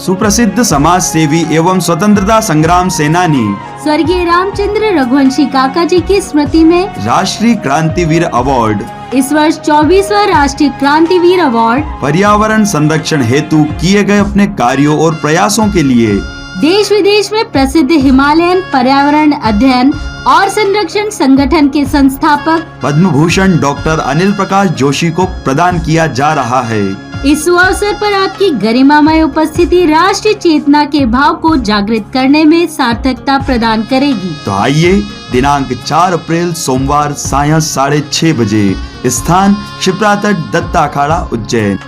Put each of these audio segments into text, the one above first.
सुप्रसिद्ध समाज सेवी एवं स्वतंत्रता संग्राम सेनानी स्वर्गीय रामचंद्र रघुवंशी काका जी की स्मृति में राष्ट्रीय क्रांतिवीर अवार्ड इस वर्ष 24वां राष्ट्रीय क्रांतिवीर अवार्ड पर्यावरण संरक्षण हेतु किए गए अपने कार्यों और प्रयासों के लिए देश विदेश में प्रसिद्ध हिमालयन पर्यावरण अध्ययन और संरक्षण संगठन के संस्थापक पद्म भूषण डॉक्टर अनिल प्रकाश जोशी को प्रदान किया जा रहा है। इस अवसर पर आपकी गरिमामय उपस्थिति राष्ट्रीय चेतना के भाव को जागृत करने में सार्थकता प्रदान करेगी। तो आइए, दिनांक 4 अप्रैल सोमवार सायं 6:30 बजे, स्थान शिप्रा तट दत्ता अखाड़ा उज्जैन।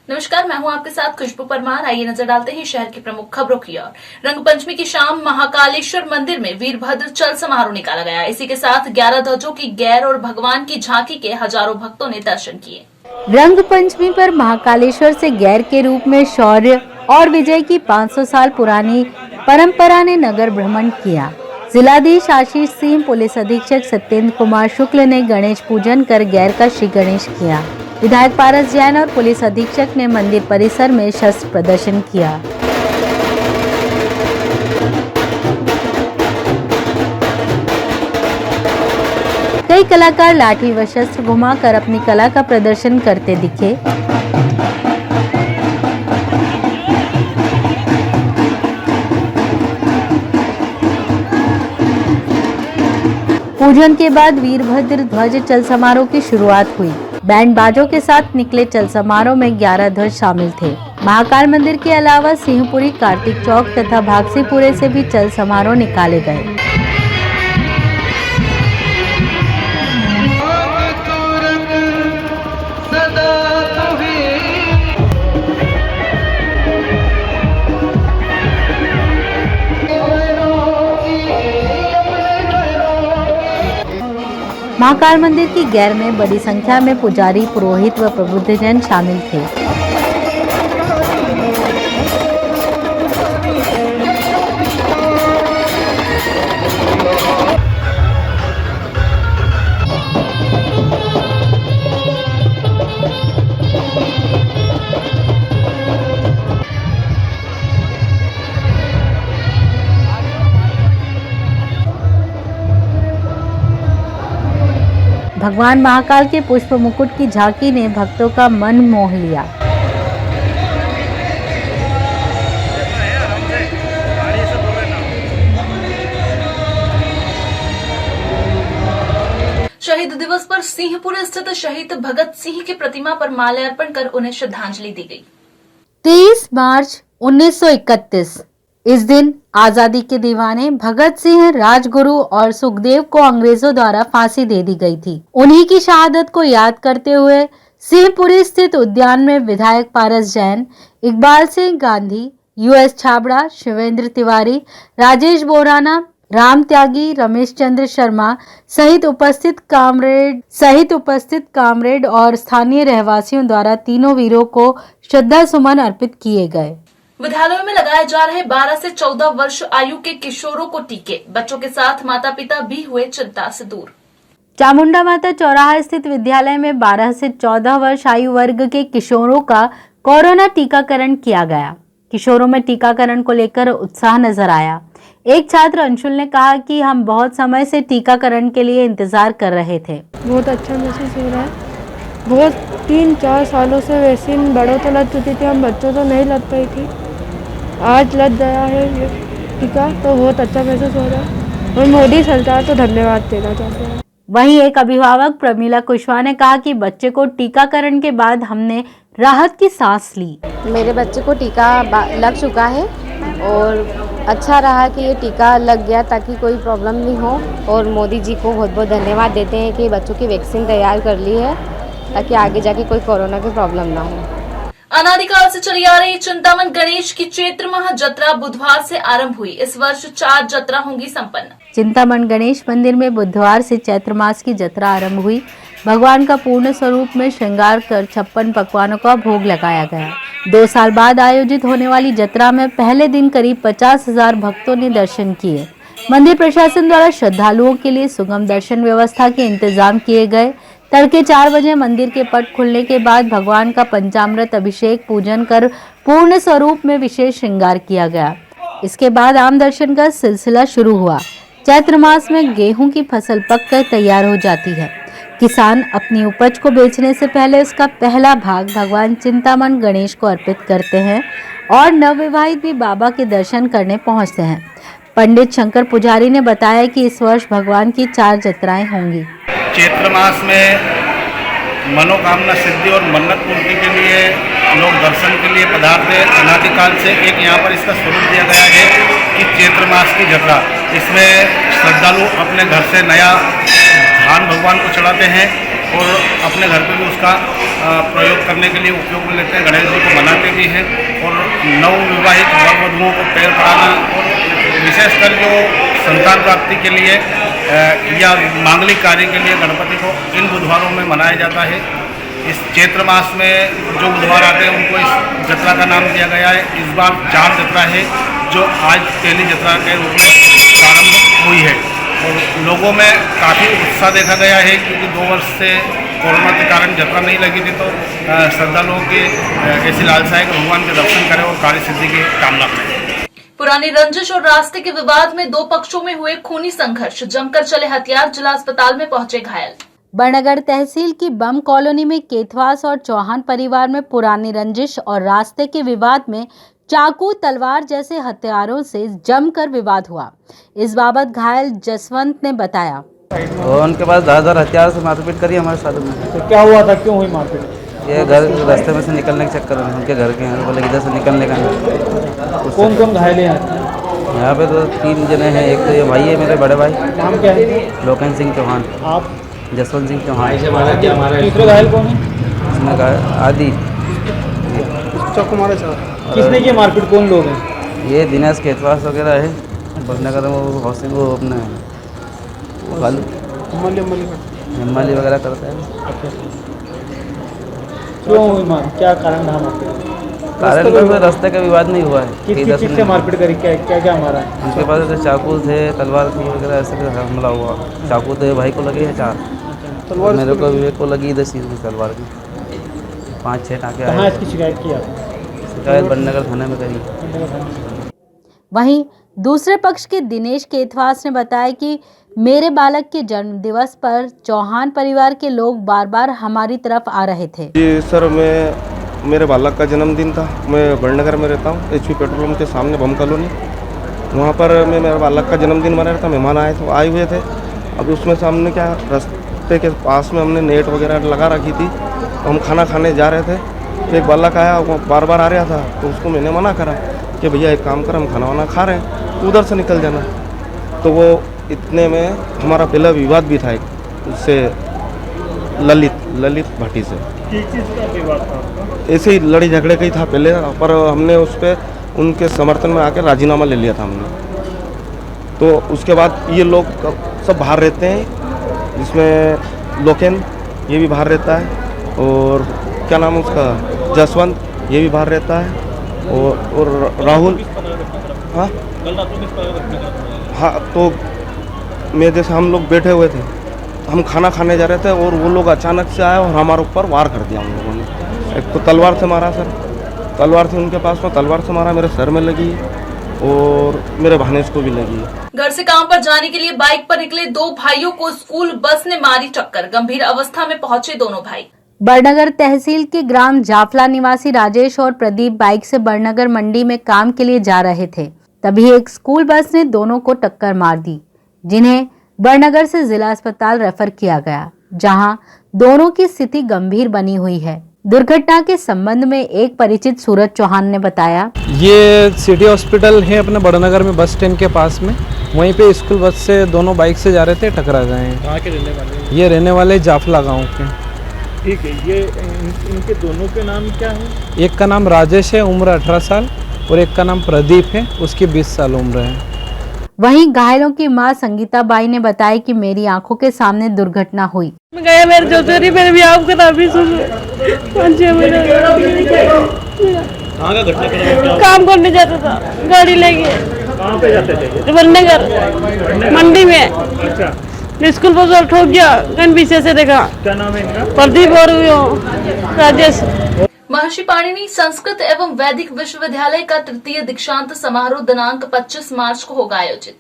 नमस्कार, मैं हूं आपके साथ खुशबू परमार। आइए नजर डालते हैं शहर की प्रमुख खबरों की ओर। रंगपंचमी की शाम महाकालेश्वर मंदिर में वीरभद्र चल समारोह निकाला गया। इसी के साथ 11 ध्वजों की गैर और भगवान की झांकी के हजारों भक्तों ने दर्शन किए। रंग पंचमी पर महाकालेश्वर से गैर के रूप में शौर्य और विजय की 500 साल पुरानी परंपरा ने नगर भ्रमण किया। जिलाधीश आशीष सिंह, पुलिस अधीक्षक सत्येंद्र कुमार शुक्ल ने गणेश पूजन कर गैर का श्री गणेश किया। विधायक पारस जैन और पुलिस अधीक्षक ने मंदिर परिसर में शस्त्र प्रदर्शन किया। कई कलाकार लाठी व शस्त्र घुमाकर अपनी कला का प्रदर्शन करते दिखे। पूजन के बाद वीरभद्र ध्वज चल समारोह की शुरुआत हुई। बैंड बाजों के साथ निकले चल समारोह में 11 ध्वज शामिल थे। महाकाल मंदिर के अलावा सिंहपुरी, कार्तिक चौक तथा भागसीपुरे से भी चल समारोह निकाले गए। महाकाल मंदिर की गैर में बड़ी संख्या में पुजारी, पुरोहित व प्रबुद्धजन शामिल थे। भगवान महाकाल के पुष्प मुकुट की झांकी ने भक्तों का मन मोह लिया। शहीद दिवस पर सिंहपुर स्थित शहीद भगत सिंह की प्रतिमा पर माल्यार्पण कर उन्हें श्रद्धांजलि दी गई। 23 मार्च 1931 इस दिन आजादी के दीवाने भगत सिंह, राजगुरु और सुखदेव को अंग्रेजों द्वारा फांसी दे दी गई थी। उन्हीं की शहादत को याद करते हुए सिंहपुरी स्थित उद्यान में विधायक पारस जैन, इकबाल सिंह गांधी, यूएस छाबड़ा, शिवेंद्र तिवारी, राजेश बोराना, राम त्यागी, रमेश चंद्र शर्मा सहित उपस्थित कामरेड और स्थानीय रहवासियों द्वारा तीनों वीरों को श्रद्धा सुमन अर्पित किए गए। विद्यालयों में लगाए जा रहे 12 से 14 वर्ष आयु के किशोरों को टीके। बच्चों के साथ माता पिता भी हुए चिंता से दूर। चामुंडा माता चौराहा स्थित विद्यालय में 12 से 14 वर्ष आयु वर्ग के किशोरों का कोरोना टीकाकरण किया गया। किशोरों में टीकाकरण को लेकर उत्साह नजर आया। एक छात्र अंशुल ने कहा कि हम बहुत समय से टीकाकरण के लिए इंतजार कर रहे थे। बहुत अच्छा महसूस हो रहा है। बहुत 3-4 सालों से वैक्सीन बड़ों तो लग चुकी थी, हम बच्चों तो नहीं लग पाई थी। आज लग गया है ये टीका, तो बहुत अच्छा महसूस हो रहा है और मोदी सरकार को धन्यवाद देना चाहते हैं। वहीं एक अभिभावक प्रमीला कुशवाहा ने कहा कि बच्चे को टीकाकरण के बाद हमने राहत की सांस ली। मेरे बच्चे को टीका लग चुका है और अच्छा रहा कि ये टीका लग गया ताकि कोई प्रॉब्लम नहीं हो, और मोदी जी को बहुत बहुत धन्यवाद देते हैं कि बच्चों की वैक्सीन तैयार कर ली है ताकि आगे जाके कोई कोरोना की प्रॉब्लम ना हो। अनादिकाल से चली आ रही चिंतामन गणेश की चैत्र माह जत्रा बुधवार से आरंभ हुई। इस वर्ष 4 जत्रा होंगी संपन्न। चिंतामन गणेश मंदिर में बुधवार से चैत्र मास की जत्रा आरंभ हुई। भगवान का पूर्ण स्वरूप में श्रृंगार कर 56 पकवानों का भोग लगाया गया। 2 साल बाद आयोजित होने वाली जत्रा में पहले दिन करीब 50,000 भक्तों ने दर्शन किए। मंदिर प्रशासन द्वारा श्रद्धालुओं के लिए सुगम दर्शन व्यवस्था के इंतजाम किए गए। तड़के 4 बजे मंदिर के पट खुलने के बाद भगवान का पंचामृत अभिषेक पूजन कर पूर्ण स्वरूप में विशेष श्रृंगार किया गया। इसके बाद आम दर्शन का सिलसिला शुरू हुआ। चैत्र मास में गेहूं की फसल पककर तैयार हो जाती है। किसान अपनी उपज को बेचने से पहले उसका पहला भाग भगवान चिंतामण गणेश को अर्पित करते हैं और नवविवाहित भी बाबा के दर्शन करने पहुंचते हैं। पंडित शंकर पुजारी ने बताया कि इस वर्ष भगवान की 4 जत्राएं होंगी। चैत्र मास में मनोकामना सिद्धि और मन्नत पूर्ति के लिए लोग दर्शन के लिए पधारते हैं। अनादिकाल से एक यहाँ पर इसका स्वरूप दिया गया है कि चैत्र मास की जत्रा, इसमें श्रद्धालु अपने घर से नया धान भगवान को चढ़ाते हैं और अपने घर पे भी उसका प्रयोग करने के लिए उपयोग में लेते हैं। गणेश जी को मनाते भी हैं और नवविवाहित वर वधुओं को पैर पड़ाना और विशेषकर जो संतान प्राप्ति के लिए या मांगलिक कार्य के लिए गणपति को इन बुधवारों में मनाया जाता है। इस चैत्र मास में जो बुधवार आते हैं उनको इस जत्रा का नाम दिया गया है। इस बार 4 जत्रा है जो आज पहली जत्रा के रूप में प्रारंभ हुई है और लोगों में काफ़ी उत्साह देखा गया है क्योंकि 2 वर्ष से कोरोना के कारण जत्रा नहीं लगी थी तो श्रद्धालुओं की ऐसी लालसा है कि भगवान के दर्शन करें और कार्य सिद्धि की कामना करें। पुरानी रंजिश और रास्ते के विवाद में 2 पक्षों में हुए खूनी संघर्ष, जमकर चले हथियार, जिला अस्पताल में पहुंचे घायल। बड़नगर तहसील की बम कॉलोनी में केथवास और चौहान परिवार में पुरानी रंजिश और रास्ते के विवाद में चाकू, तलवार जैसे हथियारों से जमकर विवाद हुआ। इस बाबत घायल जसवंत ने बताया, और उनके पास धारदार हथियार से मारपीट करी हमारे साथ में। तो क्या हुआ था, क्यों हुई मारपीट? ये घर रास्ते में से निकलने के चक्कर में उनके घर के हैं, बोले इधर से निकलने का नहीं। कौन कौन घायल हैं यहाँ पे? तो 3 जने हैं। एक तो ये भाई है मेरे बड़े भाई, नाम क्या है? लोकेन सिंह चौहान। आप? जसवंत सिंह चौहान। दूसरे घायल कौन है? इसमें आदि चाकू मारे साहब। किसने की मारपीट, कौन लोग हैं? ये दिनेश केतवास वगैरह है। बड़नगर में वो हौसिंग वो अपने हिमाली वगैरह करते हैं। क्यों हुई मार, क्या कारण रहा मारपीट? कारण कोई रास्ते का विवाद नहीं हुआ है। किस से मारपीट करी, क्या मारा? उनके पास तो चाकू थे, तलवार थी वगैरह, ऐसे हमला हुआ। चाकू तो भाई को लगी है 4, तलवार मेरे को विवेक को लगी 10 की तलवार की। 5-6 टाँके। कहाँ इसकी शिकायत की आप? शिकायत बड़नगर थाने में करी। वहीं दूसरे पक्ष के दिनेश केथवास ने बताया कि मेरे बालक के जन्म दिवस पर चौहान परिवार के लोग बार बार हमारी तरफ आ रहे थे। जी सर, मेरे बालक का जन्मदिन था। मैं बड़नगर में रहता हूँ, HP पेट्रोल पंप के सामने बम कॉलोनी। वहाँ पर मैं मेरे बालक का जन्मदिन मना रहा था। मेहमान आए हुए थे। अब उसमें से हमने क्या, रास्ते के पास में हमने नेट वगैरह लगा रखी थी। तो हम खाना खाने जा रहे थे तो एक बालक आया, वो बार बार आ रहा था। तो उसको मैंने मना करा कि भैया एक काम कर, हम खाना वाना खा रहे हैं, तो उधर से निकल जाना। तो वो इतने में हमारा पहला विवाद भी था उससे, ललित भाटी से। किस चीज़ का विवाद था? ऐसे ही लड़ी झगड़े का ही था पहले, पर हमने उस पर उनके समर्थन में आकर राजीनामा ले लिया था हमने। तो उसके बाद ये लोग सब बाहर रहते हैं, जिसमें लोकेन ये भी बाहर रहता है और क्या नाम उसका, जसवंत ये भी बाहर रहता है और राहुल। हाँ, तो मैं जैसे हम लोग बैठे हुए थे, हम खाना खाने जा रहे थे और वो लोग अचानक से आए और हमारे ऊपर वार कर दिया। हम लोगों ने एक तो तलवार से मारा सर, तलवार थी उनके पास में, तलवार से मारा, मेरे सर में लगी और मेरे भानेज को भी लगी। घर से काम पर जाने के लिए बाइक पर निकले 2 भाइयों को स्कूल बस ने मारी टक्कर, गंभीर अवस्था में पहुंचे दोनों भाई। बड़नगर तहसील के ग्राम जाफला निवासी राजेश और प्रदीप बाइक से बड़नगर मंडी में काम के लिए जा रहे थे। तभी एक स्कूल बस ने दोनों को टक्कर मार दी, जिन्हें बड़नगर से जिला अस्पताल रेफर किया गया, जहां दोनों की स्थिति गंभीर बनी हुई है। दुर्घटना के संबंध में एक परिचित सूरज चौहान ने बताया, ये सिटी हॉस्पिटल है अपने बड़नगर में, बस स्टैंड के पास में। वहीं पे स्कूल बस से दोनों बाइक से जा रहे थे, टकरा गए हैं। कहाँ के रहने वाले? ये रहने वाले जाफला गांव के। ठीक है, ये इनके दोनों के नाम क्या है? एक का नाम राजेश है, उम्र 18 साल, और एक का नाम प्रदीप है, उसकी 20 साल उम्र है। वहीं घायलों की मां संगीता बाई ने बताया कि मेरी आंखों के सामने दुर्घटना हुई। मैं गया मेरे जोजरी, मेरे भी आपका नाम ही सुन। काम करने जाता था, गाड़ी ले गए। कहाँ पे जाते थे? बननगर मंडी में। अच्छा, स्कूल पर ठोक गया, गन पीछे से देखा। क्या नाम है इनका? प्रदीप और राजेश। महर्षि पाणिनि संस्कृत एवं वैदिक विश्वविद्यालय का तृतीय दीक्षांत समारोह दिनांक 25 मार्च को होगा आयोजित।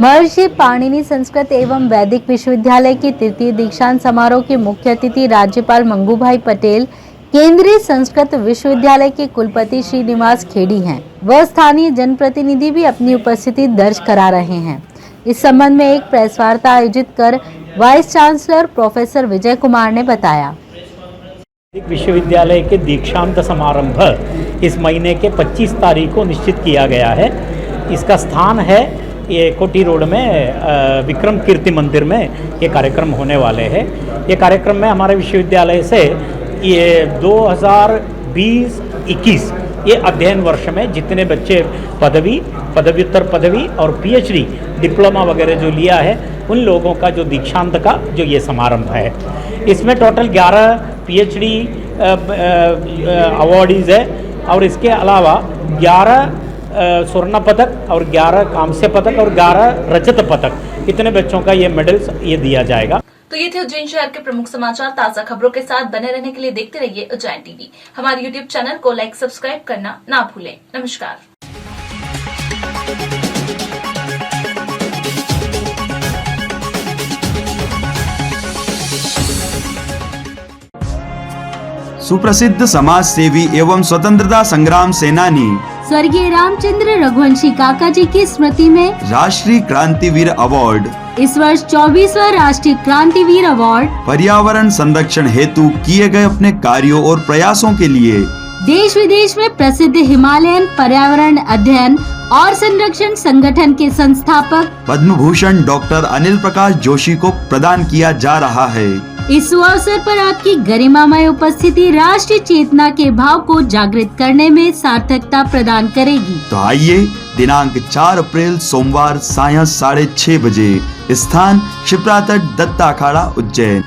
महर्षि पाणिनि संस्कृत एवं वैदिक विश्वविद्यालय के तृतीय दीक्षांत समारोह के मुख्य अतिथि राज्यपाल मंगूभाई पटेल, केंद्रीय संस्कृत विश्वविद्यालय के कुलपति श्रीनिवास खेड़ी हैं। वह स्थानीय जनप्रतिनिधि भी अपनी उपस्थिति दर्ज करा रहे हैं। इस संबंध में एक प्रेस वार्ता आयोजित कर vice chancellor professor Vijay Kumar ने बताया। विश्वविद्यालय के दीक्षांत समारंभ इस महीने के 25 तारीख को निश्चित किया गया है। इसका स्थान है ये कोटी रोड में विक्रम कीर्ति मंदिर में ये कार्यक्रम होने वाले हैं। ये कार्यक्रम में हमारे विश्वविद्यालय से ये 2020-21 ये अध्ययन वर्ष में जितने बच्चे पदवी, पदव्युत्तर पदवी और पीएचडी डिप्लोमा वगैरह जो लिया है उन लोगों का जो दीक्षांत का जो ये समारंभ है, इसमें टोटल 11 पीएचडी अवॉर्डीज़ है और इसके अलावा 11 स्वर्ण पदक और 11 कांस्य पदक और 11 रजत पदक, इतने बच्चों का ये मेडल्स ये दिया जाएगा। तो ये थे उज्जैन शहर के प्रमुख समाचार। ताजा खबरों के साथ बने रहने के लिए देखते रहिए उज्जैन टीवी। हमारे यूट्यूब चैनल को लाइक, सब्सक्राइब करना ना भूलें। नमस्कार। सुप्रसिद्ध समाज सेवी एवं स्वतंत्रता संग्राम सेनानी स्वर्गीय रामचंद्र रघुवंशी काका जी की स्मृति में राष्ट्रीय क्रांतिवीर अवार्ड, इस वर्ष 24वां राष्ट्रीय क्रांतिवीर अवार्ड, पर्यावरण संरक्षण हेतु किए गए अपने कार्यों और प्रयासों के लिए देश विदेश में प्रसिद्ध हिमालयन पर्यावरण अध्ययन और संरक्षण संगठन के संस्थापक पद्म भूषण डॉक्टर अनिल प्रकाश जोशी को प्रदान किया जा रहा है। इस अवसर पर आपकी गरिमामय उपस्थिति राष्ट्रीय चेतना के भाव को जागृत करने में सार्थकता प्रदान करेगी। तो आइए, दिनांक 4 अप्रैल सोमवार सायं 6:30 बजे, स्थान शिप्रा तट दत्ता अखाड़ा उज्जैन।